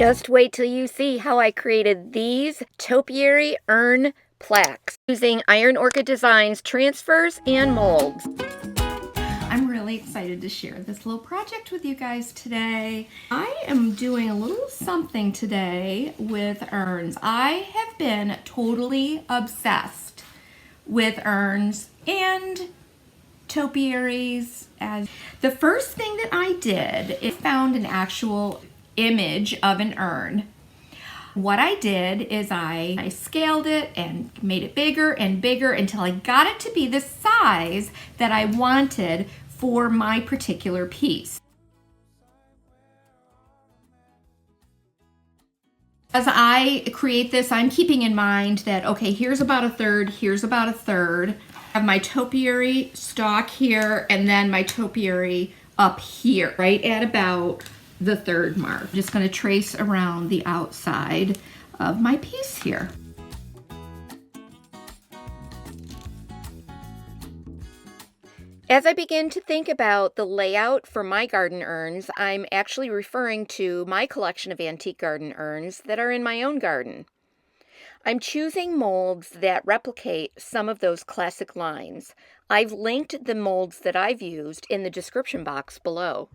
Just wait till you see how I created these topiary urn plaques using Iron Orchid Designs transfers and molds. I'm really excited to share this little project with you guys today. I am doing a little something today with urns. I have been totally obsessed with urns and topiaries. As the first thing that I did is found an actual image of an urn. What I did is I scaled it and made it bigger and bigger until I got it to be the size that I wanted for my particular piece. As I create this, I'm keeping in mind that, okay, here's about a third, here's about a third. I have my topiary stalk here and then my topiary up here, right at about the third mark. I'm just going to trace around the outside of my piece here. As I begin to think about the layout for my garden urns, I'm actually referring to my collection of antique garden urns that are in my own garden. I'm choosing molds that replicate some of those classic lines. I've linked the molds that I've used in the description box below.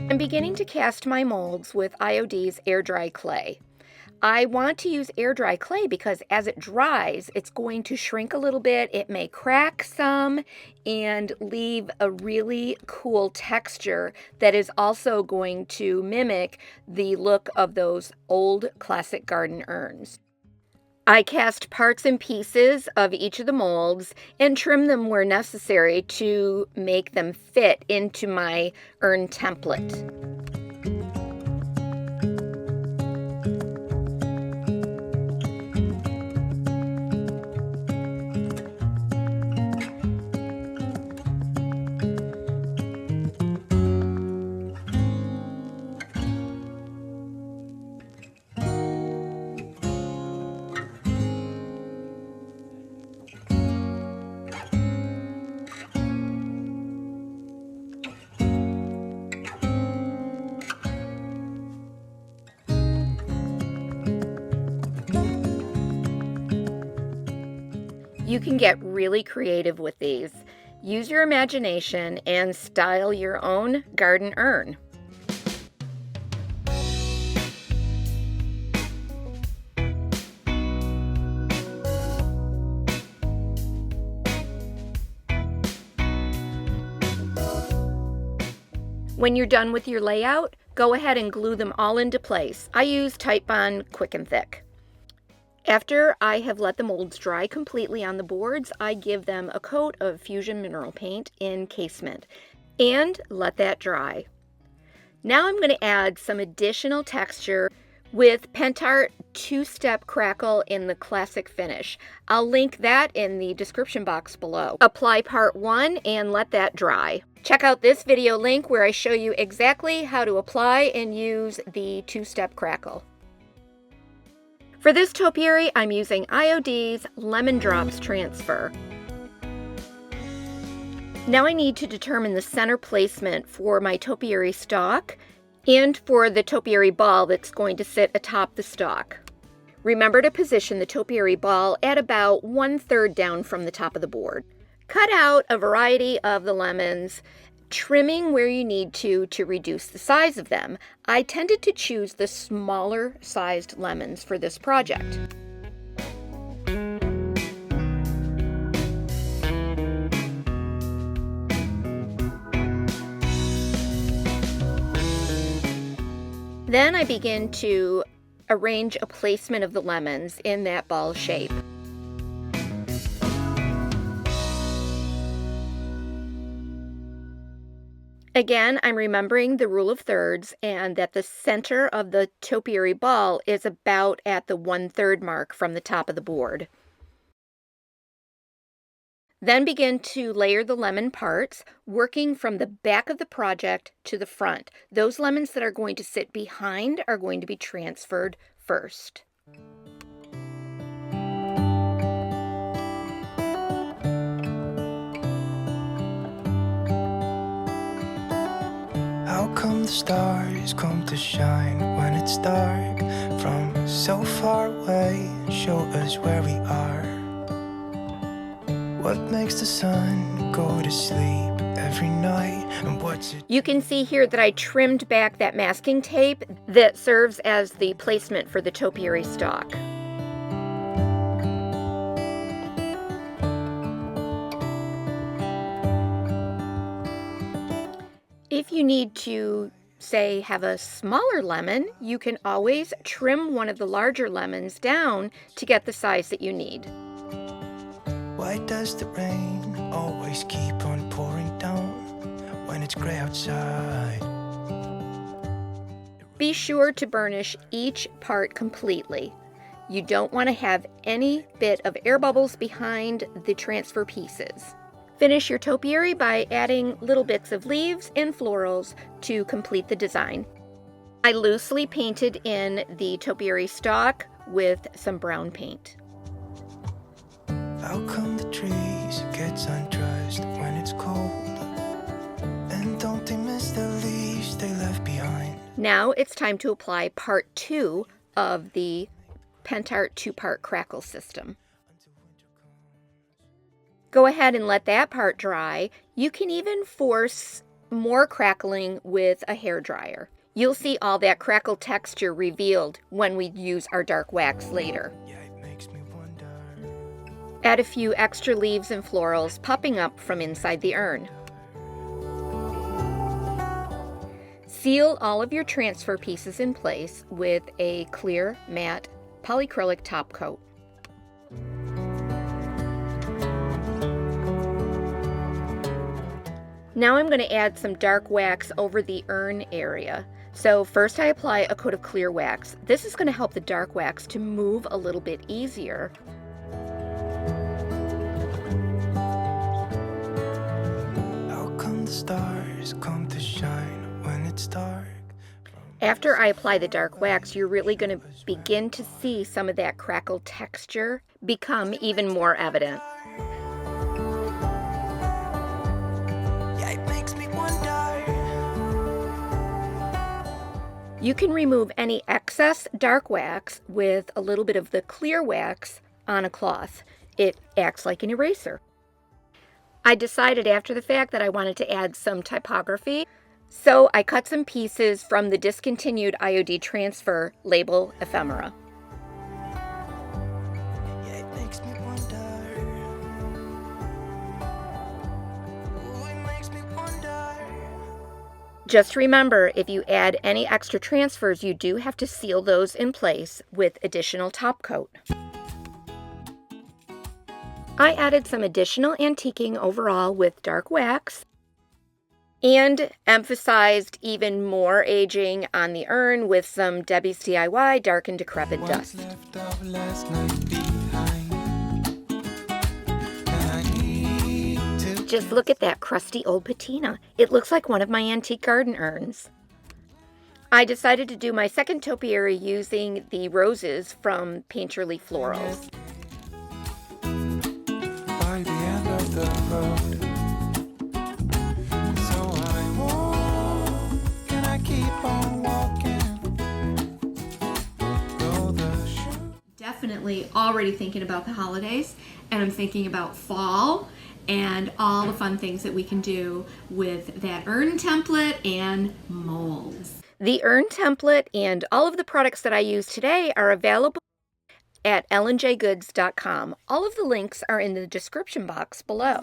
I'm beginning to cast my molds with IOD's Air Dry Clay. I want to use air dry clay because as it dries, it's going to shrink a little bit. It may crack some and leave a really cool texture that is also going to mimic the look of those old classic garden urns. I cast parts and pieces of each of the molds and trim them where necessary to make them fit into my urn template. You can get really creative with these. Use your imagination and style your own garden urn. When you're done with your layout, go ahead and glue them all into place. I use Titebond Quick and Thick. After I have let the molds dry completely on the boards, I give them a coat of Fusion Mineral Paint in Casement and let that dry. Now I'm going to add some additional texture with Pentart 2-step Crackle in the classic finish. I'll link that in the description box below. Apply part 1 and let that dry. Check out this video link where I show you exactly how to apply and use the 2-step Crackle. For this topiary, I'm using IOD's Lemon Drops Transfer. Now I need to determine the center placement for my topiary stalk and for the topiary ball that's going to sit atop the stalk. Remember to position the topiary ball at about 1/3 down from the top of the board. Cut out a variety of the lemons, trimming where you need to reduce the size of them. I tended to choose the smaller sized lemons for this project. Then I begin to arrange a placement of the lemons in that ball shape. Again, I'm remembering the rule of thirds and that the center of the topiary ball is about at the 1/3 mark from the top of the board. Then begin to layer the lemon parts, working from the back of the project to the front. Those lemons that are going to sit behind are going to be transferred first. come the stars come to shine when it's dark from so far away and show us where we are? What makes the sun go to sleep every night, and what's it? You can see here that I trimmed back that masking tape that serves as the placement for the topiary stalk. If you need to, say, have a smaller lemon, you can always trim one of the larger lemons down to get the size that you need. Why does the rain always keep on pouring down when it's gray outside? Be sure to burnish each part completely. You don't want to have any bit of air bubbles behind the transfer pieces. Finish your topiary by adding little bits of leaves and florals to complete the design. I loosely painted in the topiary stalk with some brown paint. How come the trees gets undressed when it's cold? And don't they miss the leaves they left behind? Now it's time to apply part 2 of the Pentart 2-part crackle system. Go ahead and let that part dry. You can even force more crackling with a hairdryer. You'll see all that crackle texture revealed when we use our dark wax later. Add a few extra leaves and florals popping up from inside the urn. Seal all of your transfer pieces in place with a clear, matte, polyacrylic top coat. Now I'm going to add some dark wax over the urn area. So first I apply a coat of clear wax. This is going to help the dark wax to move a little bit easier. Stars come to shine when it's dark. After I apply the dark wax, you're really going to begin to see some of that crackle texture become even more evident. Yeah, it makes me wonder. You can remove any excess dark wax with a little bit of the clear wax on a cloth. It acts like an eraser. I decided after the fact that I wanted to add some typography, so I cut some pieces from the discontinued IOD Transfer Label Ephemera. Yeah, it makes me wonder. Ooh, it makes me wonder. Just remember, if you add any extra transfers, you do have to seal those in place with additional top coat. I added some additional antiquing overall with dark wax and emphasized even more aging on the urn with some Debi's DIY Dark and Decrepit dust. Just look at that crusty old patina. It looks like one of my antique garden urns. I decided to do my second topiary using the roses from Painterly Florals. By the end of the road, so I walk and I keep on walking. Definitely already thinking about the holidays, and I'm thinking about fall and all the fun things that we can do with that urn template and molds. The urn template and all of the products that I use today are available at lnjgoods.com. All of the links are in the description box below.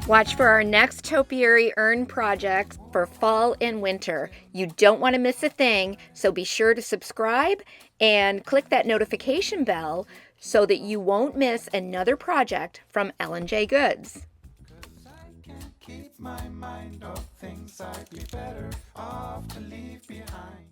Watch for our next topiary urn projects for fall and winter. You don't want to miss a thing, so be sure to subscribe and click that notification bell so that you won't miss another project from L&J Goods. Keep my mind off things I'd be better off to leave behind.